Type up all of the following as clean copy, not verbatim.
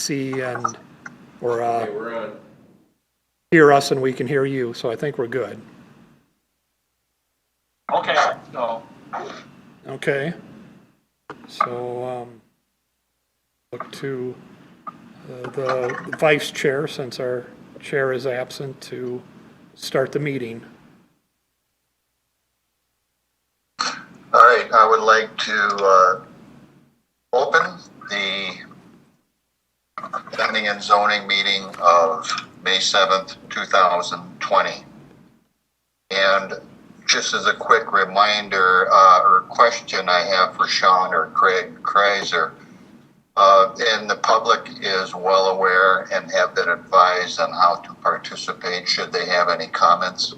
see and, or Okay, we're on. hear us and we can hear you, so I think we're good. Okay, so, Okay. So, look to the vice chair, since our chair is absent, to start the meeting. All right, I would like to open the planning and zoning meeting of May 7th, 2020. And just as a quick reminder or question I have for Sean or Craig Kreiser, and the public is well aware and have been advised on how to participate should they have any comments.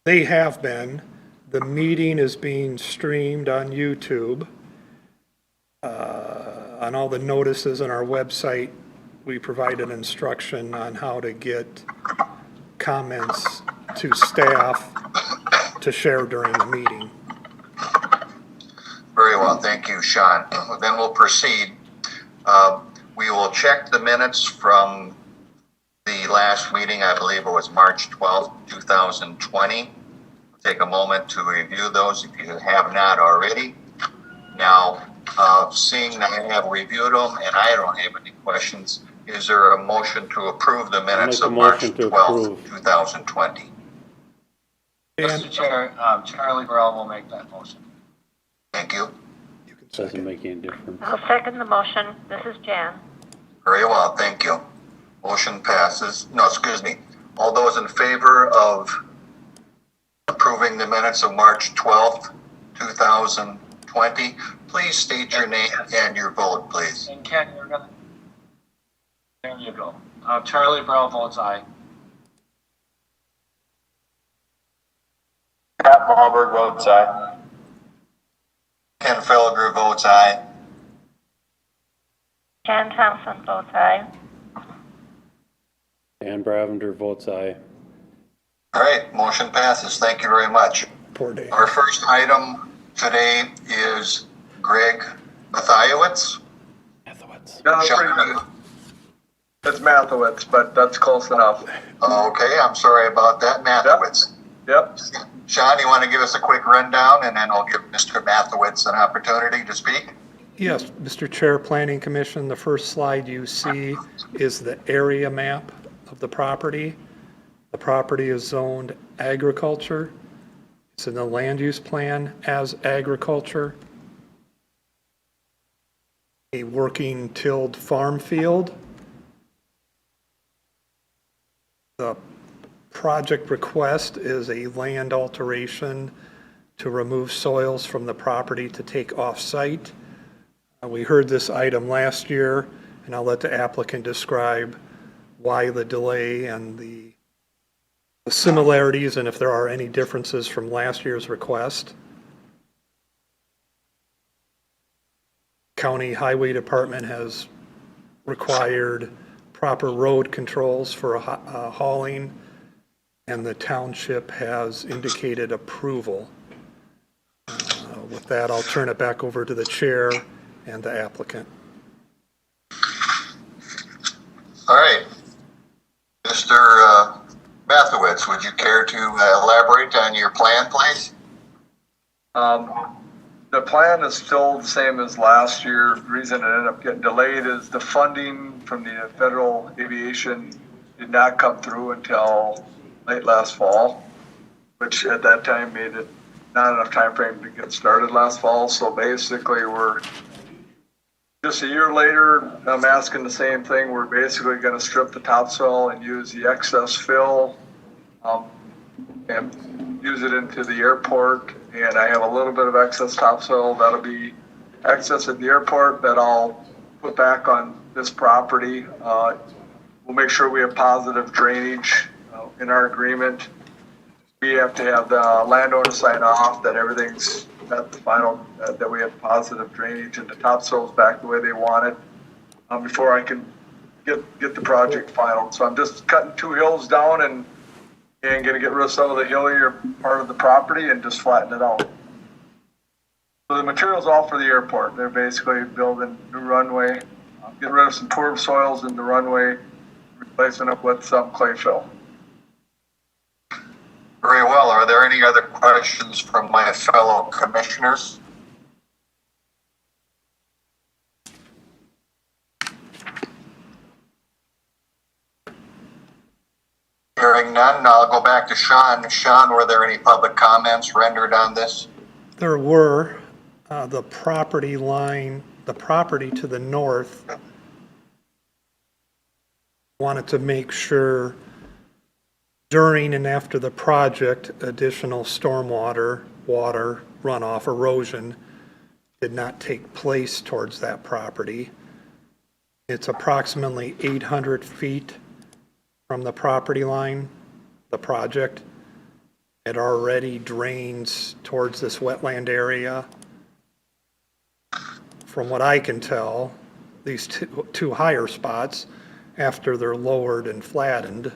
They have been. The meeting is being streamed on YouTube. On all the notices on our website, we provided instruction on how to get comments to staff to share during the meeting. Very well, thank you, Sean. Then we'll proceed. We will check the minutes from the last meeting. I believe it was March 12th, 2020. Take a moment to review those if you have not already. Now, seeing that I have reviewed them and I don't have any questions, is there a motion to approve the minutes of March 12th, 2020? Mr. Chair, Charlie Burrell will make that motion. Thank you. You can Doesn't second. make any difference. I'll second the motion. This is Jan. Very well, thank you. Motion passes. No, excuse me. All those in favor of approving the minutes of March 12th, 2020, please state your name and your vote, please. And Ken, you're gonna, there you go. Charlie Burrell votes aye. Pat Malberg votes aye. Ken Felger votes aye. Jan Thompson votes aye. Dan Bravender votes aye. All right, motion passes. Thank you very much. Poor Dave. Our first item today is Greg Mathiowicz. Sean, It's Mathowitz, but that's close enough. okay, I'm sorry about that. Mathiowicz. Yep. Sean, you want to give us a quick rundown and then I'll give Mr. Mathiowicz an opportunity to speak? Yes, Mr. Chair, Planning Commission, the first slide you see is the area map of the property. The property is zoned agriculture. It's in the land use plan as agriculture. A working tilled farm field. The project request is a land alteration to remove soils from the property to take off-site. We heard this item last year, and I'll let the applicant describe why the delay and the similarities and if there are any differences from last year's request. County Highway Department has required proper road controls for hauling, and the township has indicated approval. With that, I'll turn it back over to the chair and the applicant. All right. Mr. Mathiowicz, would you care to elaborate on your plan, please? The plan is still the same as last year. The reason it ended up getting delayed is the funding from the federal aviation did not come through until late last fall, which at that time made it not enough time frame to get started last fall. So basically we're just a year later, I'm asking the same thing. We're basically going to strip the topsoil and use the excess fill and use it into the airport. And I have a little bit of excess topsoil that'll be excess at the airport that I'll put back on this property. We'll make sure we have positive drainage in our agreement. We have to have the landowner sign off that everything's at the final, that we have positive drainage and the topsoil's back the way they want it before I can get the project final. So I'm just cutting 2 hills down and going to get rid of some of the hillier part of the property and just flatten it out. So the material's all for the airport. They're basically building new runway, getting rid of some poor soils in the runway, replacing it with some clay fill. Very well. Are there any other questions from my fellow commissioners? Hearing none, I'll go back to Sean. Sean, were there any public comments rendered on this? There were, the property line, the property to the north wanted to make sure during and after the project, additional stormwater, water, runoff, erosion did not take place towards that property. It's approximately 800 feet from the property line, the project. It already drains towards this wetland area. From what I can tell, these two higher spots, after they're lowered and flattened,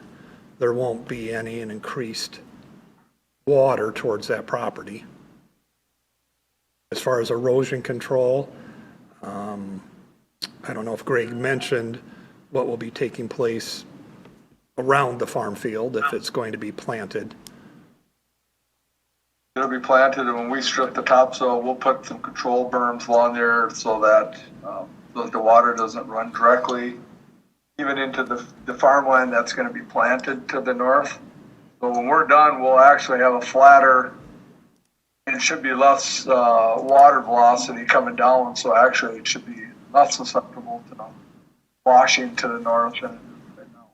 there won't be any increased water towards that property. As far as erosion control, I don't know if Greg mentioned what will be taking place around the farm field if it's going to be planted. It'll be planted, and when we strip the topsoil, we'll put some control berms along there so that the water doesn't run directly even into the farmland that's going to be planted to the north. So when we're done, we'll actually have a flatter, and it should be less water velocity coming down, so actually it should be less susceptible to washing to the north than it is right now.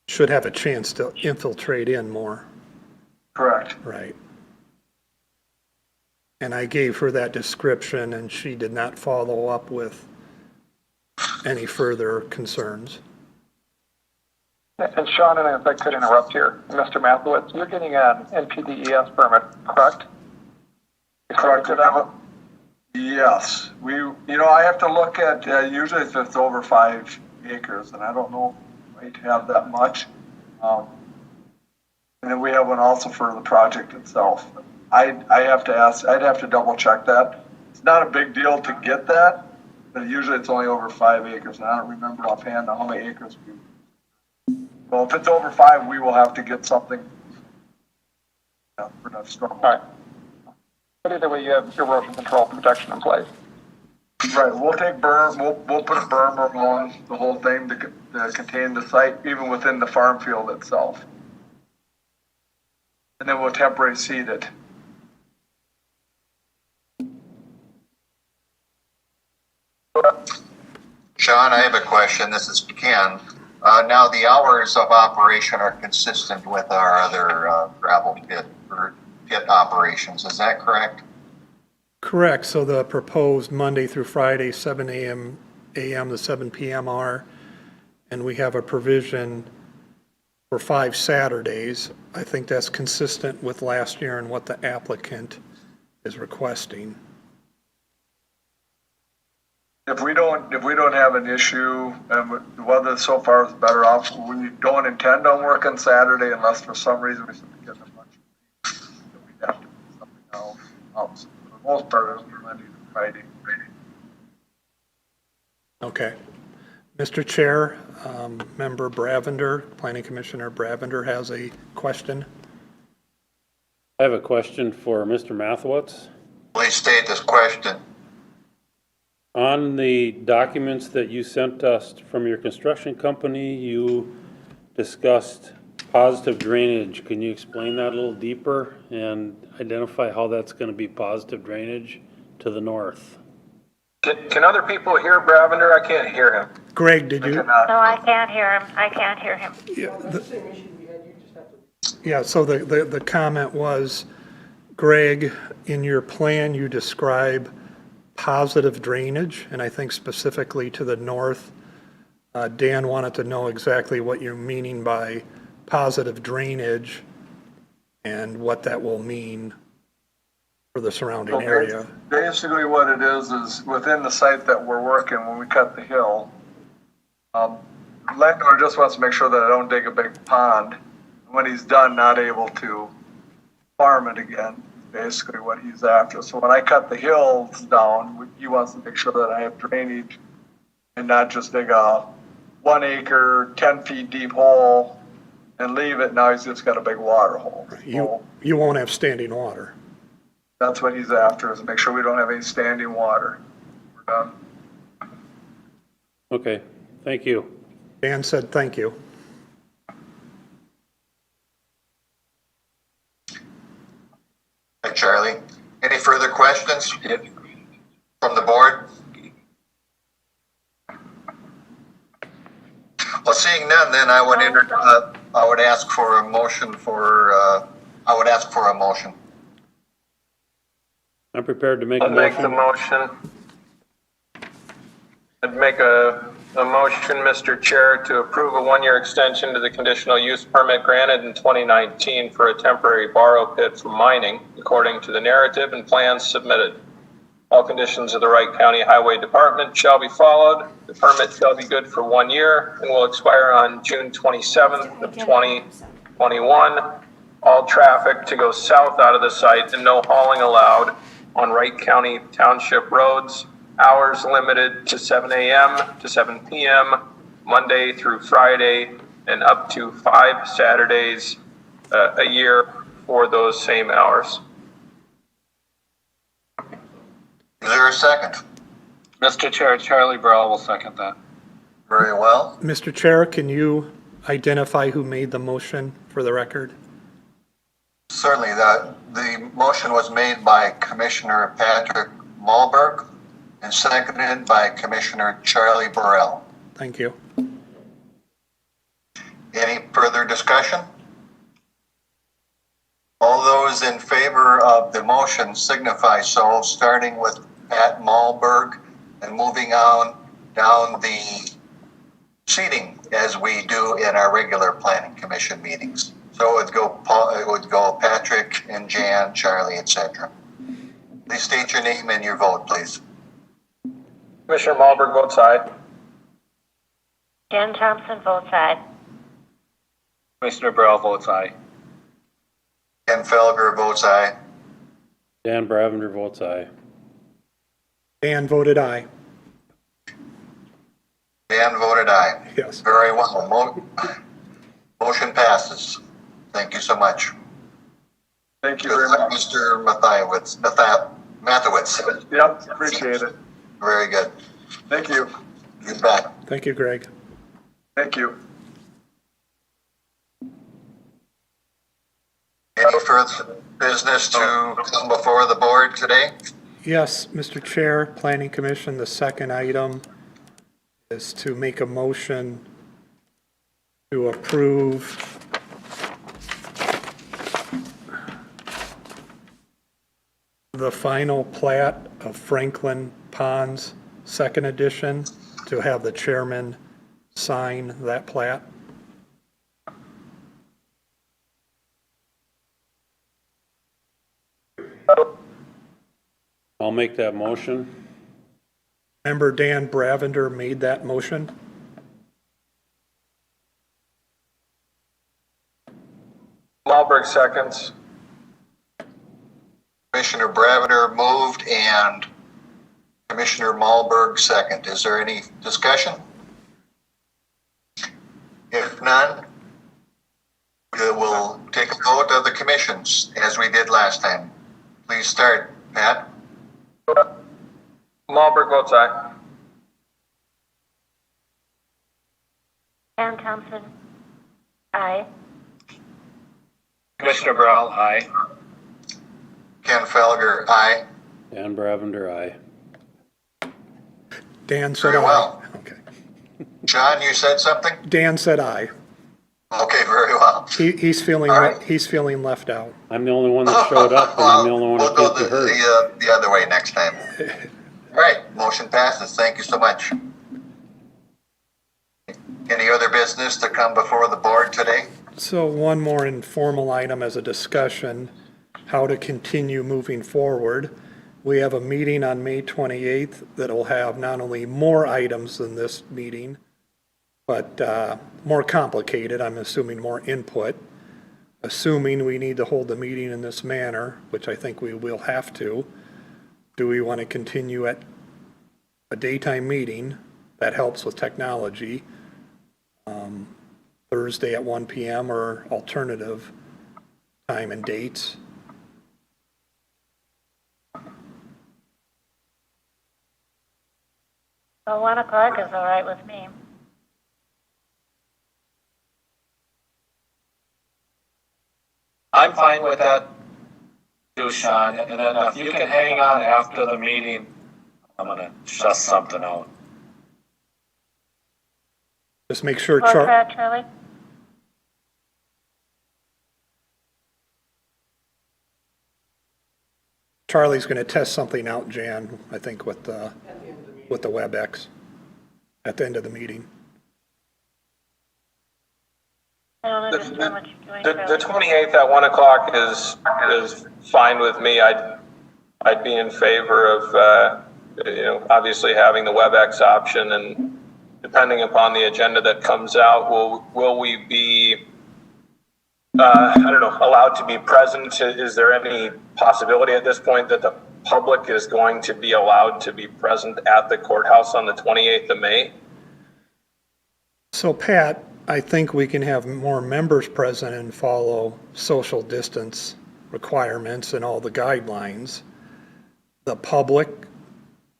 Should have a chance to infiltrate in more. Correct. Right. And I gave her that description, and she did not follow up with any further concerns. And Sean, and if I could interrupt here, Mr. Mathewitz, you're getting an NPDES permit, correct? Correct. Yes. I have to look at, usually if it's over 5 acres, and I don't know if we might have that much. And then we have one also for the project itself. I'd have to double check that. It's not a big deal to get that, but usually it's only over 5 acres, and I don't remember offhand how many acres we. Well, if it's over 5, we will have to get something for that storm. All right. But either way, you have erosion control protection in place. Right, we'll take berm, we'll put a berm along the whole thing to contain the site, even within the farm field itself. And then we'll temporarily seed it. Sean, I have a question. This is Ken. Now, the hours of operation are consistent with our other gravel pit operations. Is that correct? Correct. So the proposed Monday through Friday, 7 a.m. to 7 p.m. are, and we have a provision for 5 Saturdays. I think that's consistent with last year and what the applicant is requesting. If we don't have an issue, and the weather so far is better off, we don't intend on working Saturday unless for some reason we get a bunch of rain, then we'd have to do something else. For the most part, it'll be Monday to Friday. Okay. Mr. Chair, Member Bravender, Planning Commissioner Bravender has a question. I have a question for Mr. Mathewitz. Please state this question. On the documents that you sent us from your construction company, you discussed positive drainage. Can you explain that a little deeper and identify how that's going to be positive drainage to the north? Can other people hear Bravender? I can't hear him. Greg, did you? No, I can't hear him. I can't hear him. Yeah, so the comment was, Greg, in your plan, you describe positive drainage, and I think specifically to the north. Dan wanted to know exactly what you're meaning by positive drainage and what that will mean for the surrounding area. Basically what it is within the site that we're working, when we cut the hill, landowner just wants to make sure that I don't dig a big pond. When he's done, not able to farm it again. basically what he's after. So when I cut the hills down, he wants to make sure that I have drainage and not just dig a 1 acre, 10 feet deep hole and leave it. Now he's just got a big water hole. You won't have standing water. That's what he's after, is make sure we don't have any standing water. We're done. Okay, thank you. Dan said thank you. Hi, Charlie. Any further questions from the board? Well, seeing none, then I would ask for a motion I'm prepared to make a I'd make the motion. motion. I'd make a motion, Mr. Chair, to approve a 1-year extension to the conditional use permit granted in 2019 for a temporary borrow pit for mining, according to the narrative and plans submitted. All conditions of the Wright County Highway Department shall be followed. The permit shall be good for 1 year and will expire on June 27th of 2021. All traffic to go south out of the site and no hauling allowed on Wright County Township roads. Hours limited to 7 a.m. to 7 p.m., Monday through Friday, and up to 5 Saturdays a year for those same hours. Is there a second? Mr. Chair, Charlie Burrell will second that. Very well. Mr. Chair, can you identify who made the motion for the record? Certainly, the motion was made by Commissioner Patrick Malberg and seconded by Commissioner Charlie Burrell. Thank you. Any further discussion? All those in favor of the motion signify so, starting with Pat Malberg and moving on down the seating as we do in our regular planning commission meetings. So it would go Patrick and Jan, Charlie, etc. Please state your name and your vote, please. Commissioner Malberg votes aye. Jen Thompson votes aye. Commissioner Burrell votes aye. Ken Felger votes aye. Dan Bravender votes aye. Dan voted aye. Dan voted aye. Yes. Very well. Motion passes. Thank you so much. Thank you very much. Mr. Mathewitz. Yep, appreciate it. Very good. Thank you. You bet. Thank you, Greg. Thank you. Any further business to come before the board today? Yes, Mr. Chair, Planning Commission, the second item is to make a motion to approve the final plat of Franklin Ponds, second edition, to have the chairman sign that plat. I'll make that motion. Member Dan Bravender made that motion. Malberg seconds. Commissioner Bravender moved and Commissioner Malberg second. Is there any discussion? If none, we'll take a vote of the commissions as we did last time. Please start, Pat. Malberg votes aye. Jen Thompson, aye. Commissioner Burrell, aye. Ken Felger, aye. Dan Bravender, aye. Dan said Very aye. well. Okay. John, you said something? Dan said aye. Okay, very well. He's feeling, All right. he's feeling left out. I'm the only one that showed up, and I'm the only one We'll that go can't be heard. the other way next time. All right, motion passes. Thank you so much. Any other business to come before the board today? So one more informal item as a discussion, how to continue moving forward. We have a meeting on May 28th that'll have not only more items than this meeting, but more complicated, I'm assuming more input. assuming we need to hold the meeting in this manner, which I think we will have to, do we want to continue at a daytime meeting that helps with technology, Thursday at 1 PM or alternative time and dates? Well, 1 o'clock is all right with me. I'm fine with that too, Sean, and then if you can hang on after the meeting, I'm gonna suss something out. Just make sure What's that, Charlie? Charlie's going to test something out, Jan, I think, with the WebEx at the end of the meeting. I don't understand what you're doing, The Charlie. 28th at 1 o'clock is fine with me. I'd be in favor of, obviously having the WebEx option, and depending upon the agenda that comes out, will we be, allowed to be present? Is there any possibility at this point that the public is going to be allowed to be present at the courthouse on the 28th of May? So Pat, I think we can have more members present and follow social distance requirements and all the guidelines. The public,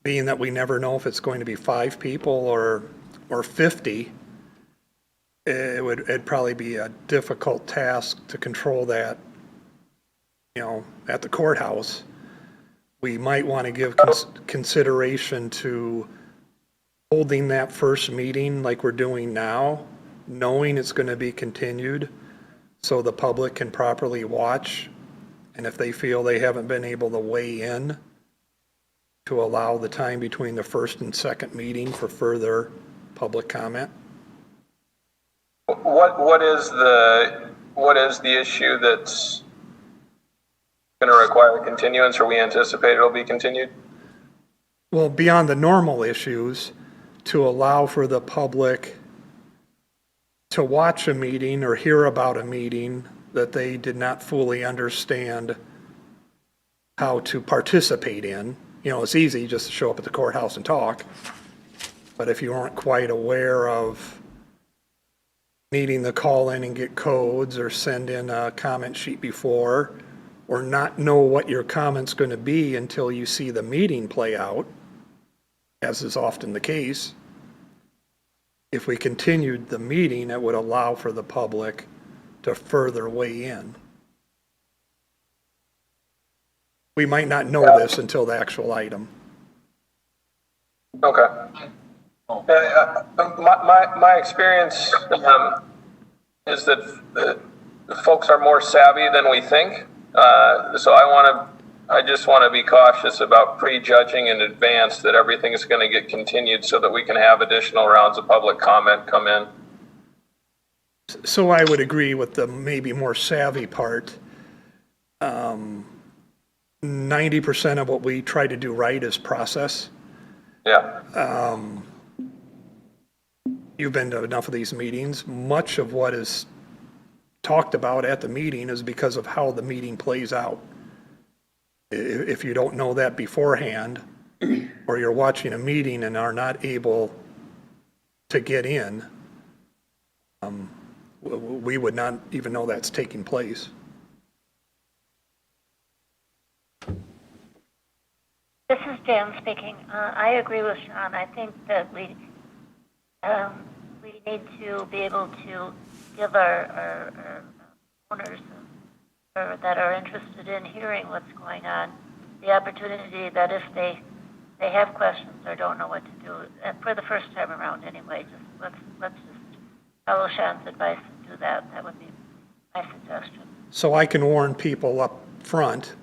being that we never know if it's going to be 5 people or 50, it'd probably be a difficult task to control that, at the courthouse. We might want to give consideration to holding that first meeting like we're doing now, knowing it's going to be continued, so the public can properly watch. And if they feel they haven't been able to weigh in, to allow the time between the first and second meeting for further public comment. What is the issue that's going to require continuance, or we anticipate it'll be continued? Well, beyond the normal issues, to allow for the public to watch a meeting or hear about a meeting that they did not fully understand how to participate in. It's easy just to show up at the courthouse and talk, but if you aren't quite aware of needing to call in and get codes or send in a comment sheet before, or not know what your comment's going to be until you see the meeting play out, as is often the case, if we continued the meeting, it would allow for the public to further weigh in. We might not know this until the actual item. Okay. My experience is that the folks are more savvy than we think. So I just want to be cautious about prejudging in advance that everything is going to get continued so that we can have additional rounds of public comment come in. So I would agree with the maybe more savvy part. 90% of what we try to do right is process. Yeah. You've been to enough of these meetings. Much of what is talked about at the meeting is because of how the meeting plays out. If you don't know that beforehand, or you're watching a meeting and are not able to get in, we would not even know that's taking place. This is Jan speaking. I agree with Sean. I think that we need to be able to give our owners that are interested in hearing what's going on the opportunity that if they have questions or don't know what to do, for the first time around anyway, let's just follow Sean's advice and do that. That would be my suggestion. So I can warn people up front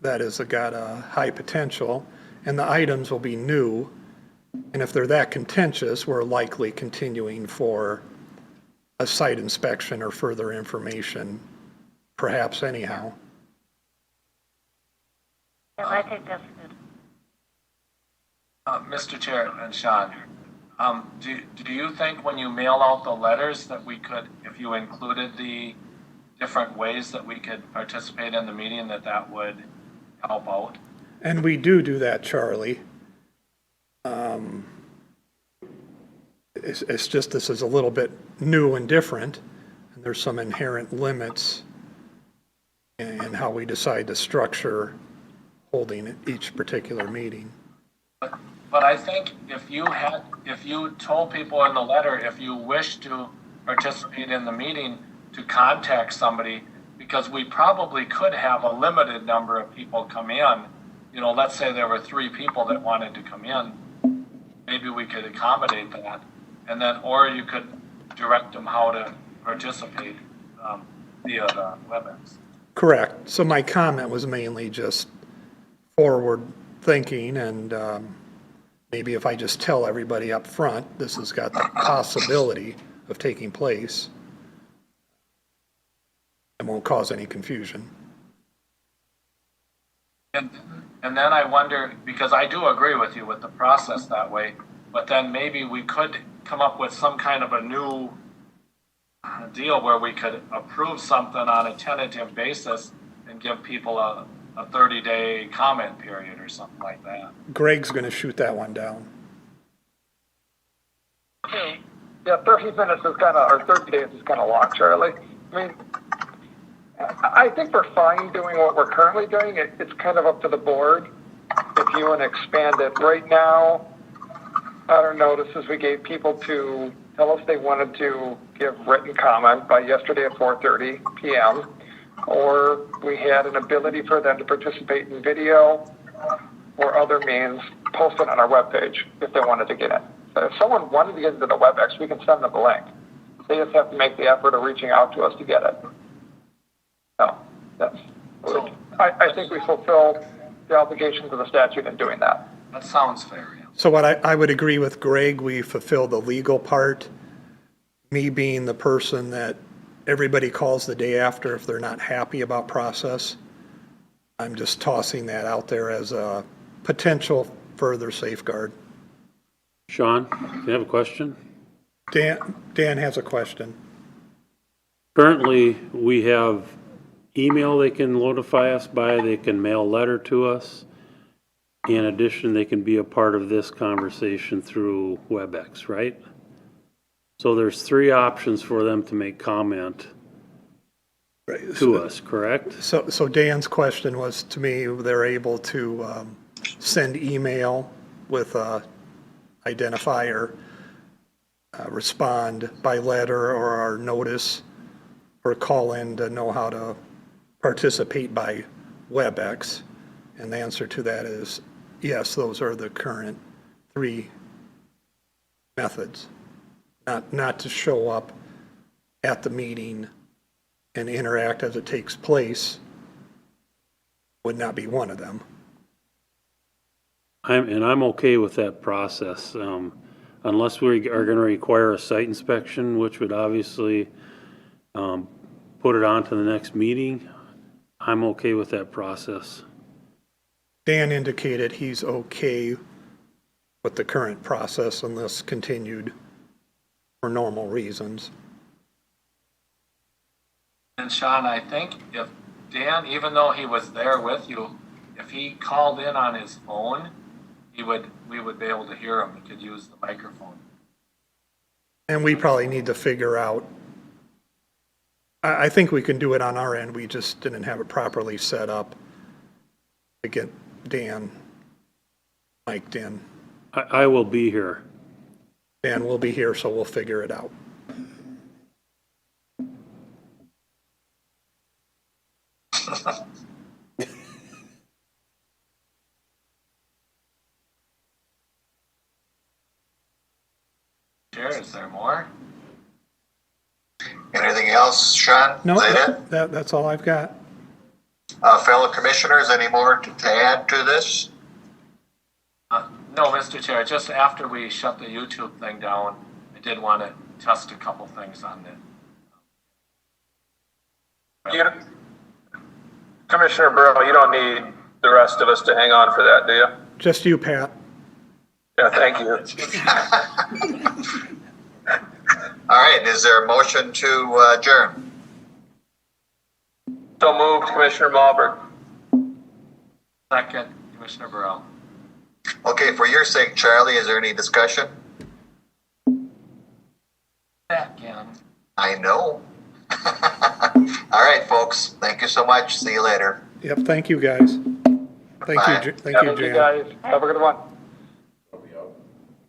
that has got a high potential, and the items will be new. And if they're that contentious, we're likely continuing for a site inspection or further information, perhaps anyhow. Yeah, I think that's good. Mr. Chair and Sean, do you think when you mail out the letters that we could, if you included the different ways that we could participate in the meeting that would help out? And we do that, Charlie. It's just this is a little bit new and different, and there's some inherent limits in how we decide to structure holding each particular meeting. But I think if you told people in the letter, if you wish to participate in the meeting, to contact somebody, because we probably could have a limited number of people come in. You know, let's say there were 3 people that wanted to come in. Maybe we could accommodate that. And then, or you could direct them how to participate via the WebEx. Correct. So my comment was mainly just forward thinking, and maybe if I just tell everybody up front, this has got the possibility of taking place, it won't cause any confusion. And then I wonder, because I do agree with you with the process that way, but then maybe we could come up with some kind of a new deal where we could approve something on a tentative basis and give people a 30-day comment period or something like that. Greg's going to shoot that one down. Yeah, 30 minutes is kind of, or 30 days is kind of long, Charlie. I mean, I think we're fine doing what we're currently doing. It's kind of up to the board if you want to expand it. Right now, our notices, we gave people to tell us they wanted to give written comment by yesterday at 4:30 p.m. Or we had an ability for them to participate in video or other means posted on our webpage if they wanted to get in. So if someone wanted to get into the WebEx, we can send them a link. They just have to make the effort of reaching out to us to get it. So I think we fulfill the obligations of the statute in doing that. That sounds fair, yeah. So what I would agree with Greg, we fulfill the legal part. Me being the person that everybody calls the day after if they're not happy about process, I'm just tossing that out there as a potential further safeguard. Sean, do you have a question? Dan has a question. Currently, we have email they can notify us by, they can mail a letter to us. In addition, they can be a part of this conversation through WebEx, right? So there's 3 options for them to make comment to us, correct? So Dan's question was to me, they're able to send email with a identifier, respond by letter or our notice, or call in to know how to participate by WebEx. And the answer to that is yes, those are the current 3 methods. Not to show up at the meeting and interact as it takes place would not be one of them. I'm okay with that process, unless we are going to require a site inspection, which would obviously put it on to the next meeting. I'm okay with that process. Dan indicated he's okay with the current process unless continued for normal reasons. And Sean, I think if Dan, even though he was there with you, if he called in on his phone, we would be able to hear him. He could use the microphone. And we probably need to figure out, I think we can do it on our end, we just didn't have it properly set up to get Dan mic'd in. I will be here. Dan will be here, so we'll figure it out. Chair, is there more? Anything else, Sean? No, Is that it? that's all I've got. Fellow commissioners, any more to add to this? No, Mr. Chair, just after we shut the YouTube thing down, I did want to test a couple things on it. Commissioner Burrow, you don't need the rest of us to hang on for that, do you? Just you, Pat. Yeah, thank you. All right, is there a motion to adjourn? So moved, Commissioner Malberg. Second, Commissioner Burrow. Okay, for your sake, Charlie, is there any discussion? Again. I know. All right, folks. Thank you so much. See you later. Yep, thank you, guys. Thank Bye. you, thank you, You Jan. guys, have a good one.